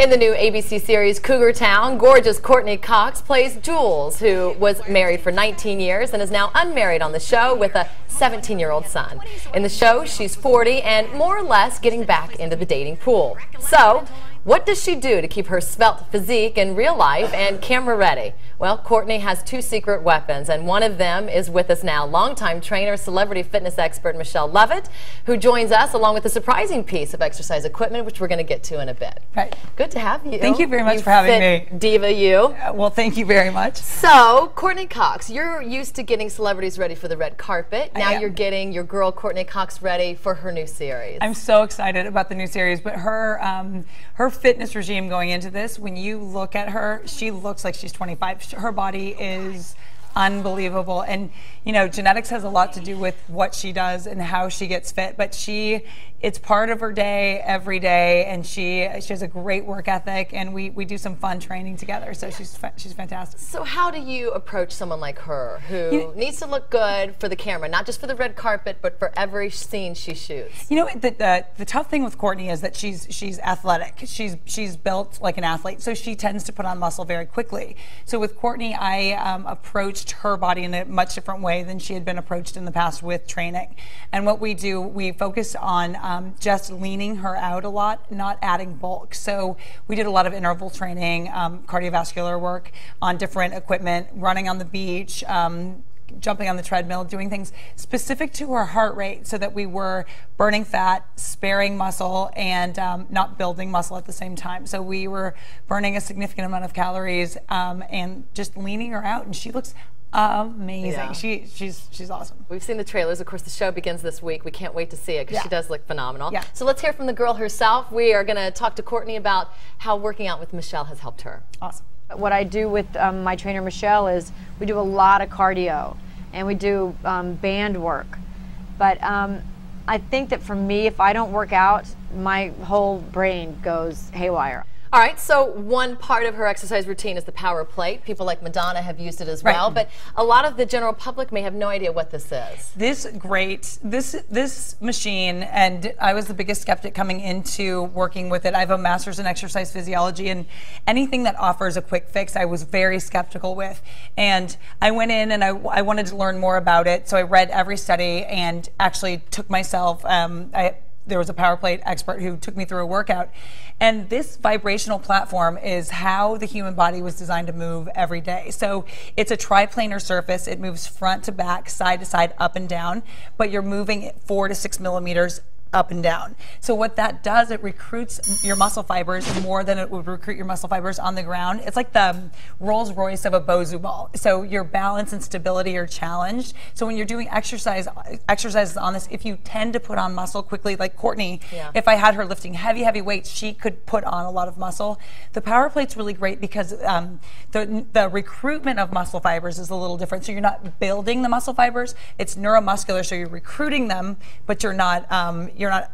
In the new ABC series Cougar Town, gorgeous Courtney Cox plays Jules, who was married for 19 years and is now unmarried on the show with a 17-year-old son. In the show, she's 40 and more or less getting back into the dating pool. So, what does she do to keep her svelte physique in real life and camera ready? Well, Courtney has two secret weapons, and one of them is with us now. Longtime trainer, celebrity fitness expert Michelle Lovett, who joins us along with a surprising piece of exercise equipment, which we're going to get to in a bit. Right. Good to have you. Thank you very much for having me. Diva, you. Well, thank you very much. So, Courtney Cox, you're used to getting celebrities ready for the red carpet. Now you're getting your girl Courtney Cox ready for her new series. I'm so excited about the new series, but her fitness regime going into this, when you look at her, she looks like she's 25. Her body is unbelievable, and you know, genetics has a lot to do with what she does and how she gets fit, but it's part of her day every day, and she has a great work ethic, and we do some fun training together, so she's fantastic. So how do you approach someone like her who needs to look good for the camera, not just for the red carpet, but for every scene she shoots? You know, the tough thing with Courtney is that she's athletic. She's built like an athlete, so she tends to put on muscle very quickly. So with Courtney, I approached her body in a much different way than she had been approached in the past with training. And what we do, we focus on just leaning her out a lot, not adding bulk. So we did a lot of interval training, cardiovascular work on different equipment, running on the beach, jumping on the treadmill, doing things specific to her heart rate so that we were burning fat, sparing muscle, and not building muscle at the same time. So we were burning a significant amount of calories and just leaning her out, and she looks amazing. Yeah. She's awesome. We've seen the trailers. Of course, the show begins this week. We can't wait to see it because she does look phenomenal. Yeah. So let's hear from the girl herself. We are going to talk to Courtney about how working out with Michelle has helped her. Awesome. What I do with my trainer Michelle is we do a lot of cardio and we do band work. But I think that for me, if I don't work out, my whole brain goes haywire. All right, so one part of her exercise routine is the power plate. People like Madonna have used it as well, but a lot of the general public may have no idea what this is. This machine, and I was the biggest skeptic coming into working with it. I have a master's in exercise physiology, and anything that offers a quick fix I was very skeptical with. And I went in and I wanted to learn more about it, so I read every study and actually took myself, there was a power plate expert who took me through a workout. And this vibrational platform is how the human body was designed to move every day. So it's a triplanar surface. It moves front to back, side to side, up and down, but you're moving 4 to 6 millimeters up and down. So what that does, it recruits your muscle fibers more than it would recruit your muscle fibers on the ground. It's like the Rolls Royce of a Bosu ball. So your balance and stability are challenged. So when you're doing exercises on this, if you tend to put on muscle quickly, like Courtney, if I had her lifting heavy weights, she could put on a lot of muscle. The power plate's really great because the recruitment of muscle fibers is a little different. So you're not building the muscle fibers, it's neuromuscular, so you're recruiting them, but you're not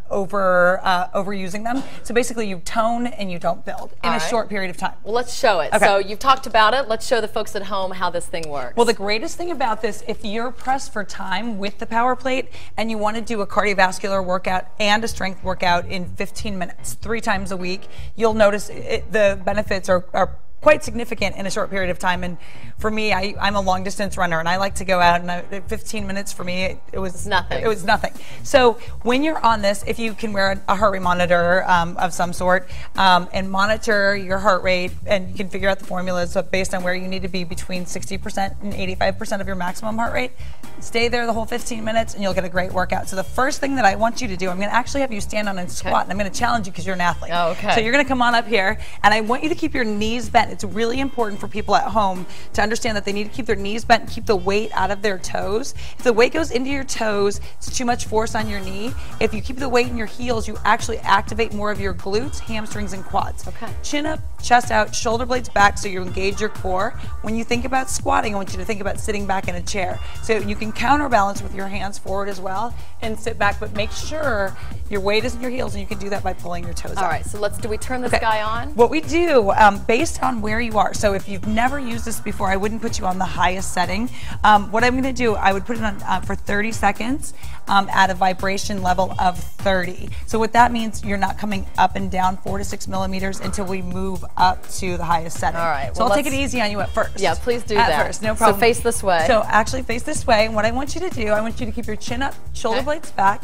overusing them. So basically you tone and you don't build in a short period of time. Well, let's show it. Okay. So you've talked about it. Let's show the folks at home how this thing works. Well, the greatest thing about this, if you're pressed for time with the power plate and you want to do a cardiovascular workout and a strength workout in 15 minutes, 3 times a week, you'll notice the benefits are quite significant in a short period of time. And for me, I'm a long distance runner and I like to go out, and 15 minutes for me, it was nothing. It was nothing. So when you're on this, if you can wear a heart rate monitor of some sort and monitor your heart rate, and you can figure out the formulas based on where you need to be between 60% and 85% of your maximum heart rate, stay there the whole 15 minutes and you'll get a great workout. So the first thing that I want you to do, I'm going to actually have you stand on and squat, and I'm going to challenge you because you're an athlete. Oh, okay. So you're going to come on up here, and I want you to keep your knees bent. It's really important for people at home to understand that they need to keep their knees bent and keep the weight out of their toes. If the weight goes into your toes, it's too much force on your knee. If you keep the weight in your heels, you actually activate more of your glutes, hamstrings, and quads. Okay. Chin up, chest out, shoulder blades back so you engage your core. When you think about squatting, I want you to think about sitting back in a chair. So you can counterbalance with your hands forward as well and sit back, but make sure your weight is in your heels, and you can do that by pulling your toes up. All right, so do we turn this guy on? What we do, based on where you are, so if you've never used this before, I wouldn't put you on the highest setting. What I'm gonna do, I would put it on for 30 seconds. at a vibration level of 30. So what that means, you're not coming up and down 4 to 6 millimeters until we move up to the highest setting. All right. So I'll take it easy on you at first. Yeah, please do that. At first, no problem. So face this way. So actually face this way. And what I want you to do, I want you to keep your chin up, shoulder blades back.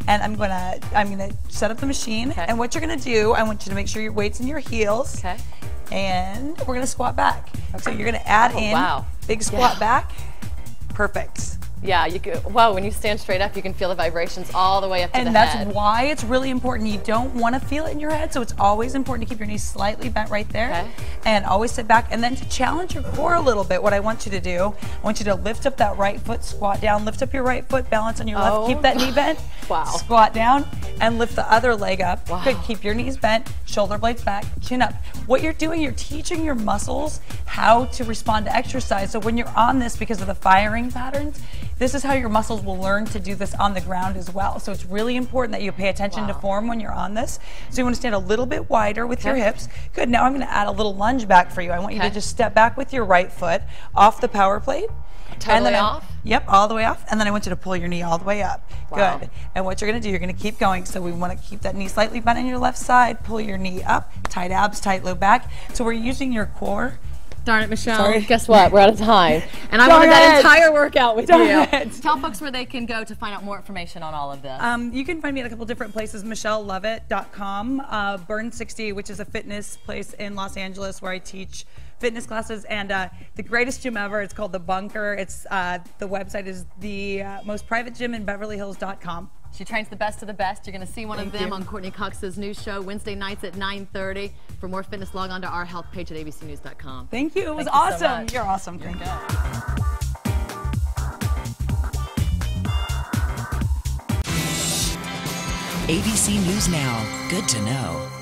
And I'm gonna set up the machine. Okay. And what you're gonna do, I want you to make sure your weight's in your heels. Okay. And we're gonna squat back. Okay. So you're gonna add in big squat back. Perfect. Yeah, you could, well, when you stand straight up, you can feel the vibrations all the way up to the head. And that's why it's really important. You don't want to feel it in your head, so it's always important to keep your knees slightly bent right there. Okay. And always sit back. And then to challenge your core a little bit, what I want you to do, I want you to lift up that right foot, squat down, lift up your right foot, balance on your left, keep that knee bent. Wow. Squat down and lift the other leg up. Wow. Good, keep your knees bent, shoulder blades back, chin up. What you're doing, you're teaching your muscles how to respond to exercise. So when you're on this, because of the firing patterns, this is how your muscles will learn to do this on the ground as well. So it's really important that you pay attention to form when you're on this. So you want to stand a little bit wider with your hips. Good, now I'm going to add a little lunge back for you. I want you to just step back with your right foot off the power plate. Totally off? Yep, all the way off. And then I want you to pull your knee all the way up. Wow. Good. And what you're going to do, you're going to keep going. So we want to keep that knee slightly bent on your left side. Pull your knee up, tight abs, tight low back. So we're using your core. Darn it, Michelle. Sorry. Guess what? We're out of time. And I wanted that entire workout with you. Tell folks where they can go to find out more information on all of this. You can find me at a couple different places, michellelovett.com, Burn 60, which is a fitness place in Los Angeles where I teach fitness classes, and the greatest gym ever. It's called The Bunker. It's the website is the most private gym in BeverlyHills.com. She trains the best of the best. You're going to see one of them on Courtney Cox's new show Wednesday nights at 9:30. For more fitness, log on to our health page at abcnews.com. Thank you. It was Thank you so awesome. much. You're awesome. You're good. ABC News Now. Good to know.